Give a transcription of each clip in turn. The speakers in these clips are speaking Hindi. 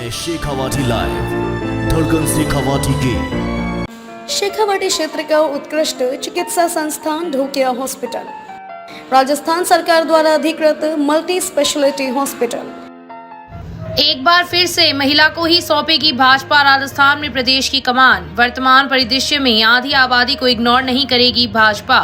है शेखावाटी लाइव, धड़कन शेखावाटी की। शेखावाटी क्षेत्र का उत्कृष्ट चिकित्सा संस्थान ढोकिया हॉस्पिटल, राजस्थान सरकार द्वारा अधिकृत मल्टी स्पेशलिटी हॉस्पिटल। एक बार फिर से महिला को ही सौंपेगी भाजपा राजस्थान में प्रदेश की कमान। वर्तमान परिदृश्य में आधी आबादी को इग्नोर नहीं करेगी भाजपा।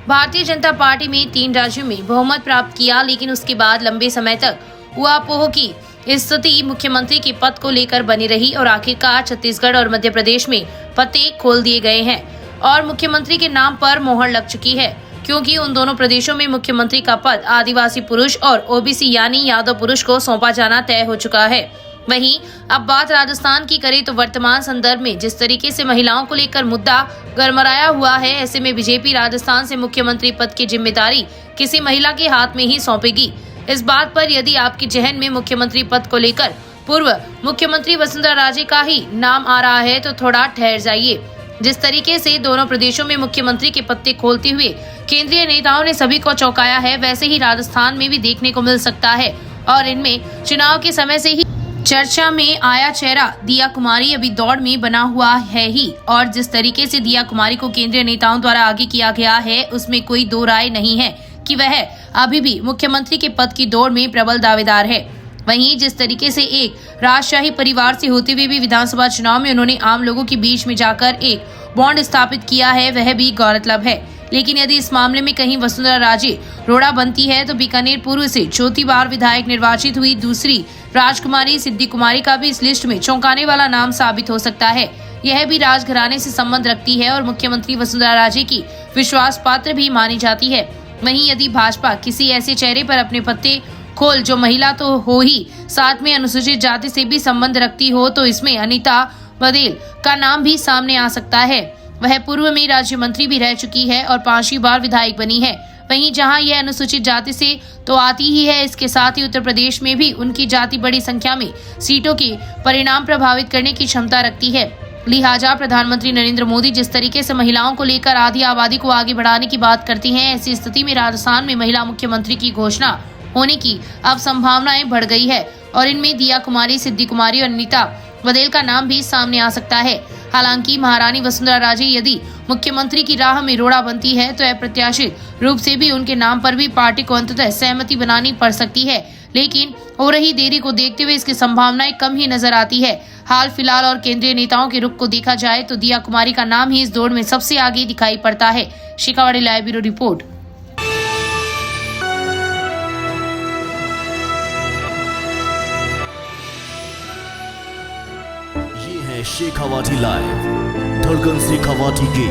भारतीय जनता पार्टी में 3 राज्यों में बहुमत प्राप्त किया, लेकिन उसके बाद लंबे समय तक ऊहापोह की स्थिति मुख्यमंत्री के पद को लेकर बनी रही और आखिरकार छत्तीसगढ़ और मध्य प्रदेश में पत्ते खोल दिए गए हैं और मुख्यमंत्री के नाम पर मोहर लग चुकी है, क्योंकि उन दोनों प्रदेशों में मुख्यमंत्री का पद आदिवासी पुरुष और ओबीसी यानी यादव पुरुष को सौंपा जाना तय हो चुका है। वहीं अब बात राजस्थान की करें तो वर्तमान संदर्भ में जिस तरीके से महिलाओं को लेकर मुद्दा गरमराया हुआ है, ऐसे में बीजेपी राजस्थान से मुख्यमंत्री पद की जिम्मेदारी किसी महिला के हाथ में ही सौंपेगी। इस बात पर यदि आपके जहन में मुख्यमंत्री पद को लेकर पूर्व मुख्यमंत्री वसुंधरा राजे का ही नाम आ रहा है तो थोड़ा ठहर जाइए। जिस तरीके से दोनों प्रदेशों में मुख्यमंत्री के पत्ते खोलते हुए केंद्रीय नेताओं ने सभी को चौंकाया है, वैसे ही राजस्थान में भी देखने को मिल सकता है। और इनमें चुनाव के समय से ही चर्चा में आया चेहरा दिया कुमारी अभी दौड़ में बना हुआ है ही, और जिस तरीके से दिया कुमारी को केंद्रीय नेताओं द्वारा आगे किया गया है उसमें कोई दो राय नहीं है कि वह अभी भी मुख्यमंत्री के पद की दौड़ में प्रबल दावेदार है। वहीं जिस तरीके से एक राजशाही परिवार से होते हुए भी विधानसभा चुनाव में उन्होंने आम लोगों के बीच में जाकर एक बॉन्ड स्थापित किया है, वह भी गौरतलब है। लेकिन यदि इस मामले में कहीं वसुंधरा राजे रोड़ा बनती है तो बीकानेर पूर्व से चौथी बार विधायक निर्वाचित हुई दूसरी राजकुमारी सिद्धि कुमारी का भी इस लिस्ट में चौंकाने वाला नाम साबित हो सकता है। यह भी राजघराने से संबंध रखती है और मुख्यमंत्री वसुंधरा राजे की विश्वास पात्र भी मानी जाती है। वहीं यदि भाजपा किसी ऐसे चेहरे पर अपने पत्ते खोल जो महिला तो हो ही, साथ में अनुसूचित जाति से भी संबंध रखती हो, तो इसमें अनीता बघेल का नाम भी सामने आ सकता है। वह पूर्व में राज्य मंत्री भी रह चुकी है और 5वीं बार विधायक बनी है। वहीं जहां यह अनुसूचित जाति से तो आती ही है, इसके साथ ही उत्तर प्रदेश में भी उनकी जाति बड़ी संख्या में सीटों के परिणाम प्रभावित करने की क्षमता रखती है। लिहाजा प्रधानमंत्री नरेंद्र मोदी जिस तरीके से महिलाओं को लेकर आधी आबादी को आगे बढ़ाने की बात करती हैं, ऐसी स्थिति में राजस्थान में महिला मुख्यमंत्री की घोषणा होने की अब संभावनाएं बढ़ गई है और इनमें दिया कुमारी, सिद्धि कुमारी और अनीता बघेल का नाम भी सामने आ सकता है। हालांकि महारानी वसुंधरा राजे यदि मुख्यमंत्री की राह में रोड़ा बनती है तो अप्रत्याशित रूप से भी उनके नाम पर भी पार्टी को अंततः सहमति बनानी पड़ सकती है, लेकिन हो रही देरी को देखते हुए इसकी संभावनाएं कम ही नजर आती है। हाल फिलहाल और केंद्रीय नेताओं के रुख को देखा जाए तो दिया कुमारी का नाम ही इस दौड़ में सबसे आगे दिखाई पड़ता है। Shekhawati live bureau report. ये है शेखावाटी लाइव, धड़कन शेखावाटी की।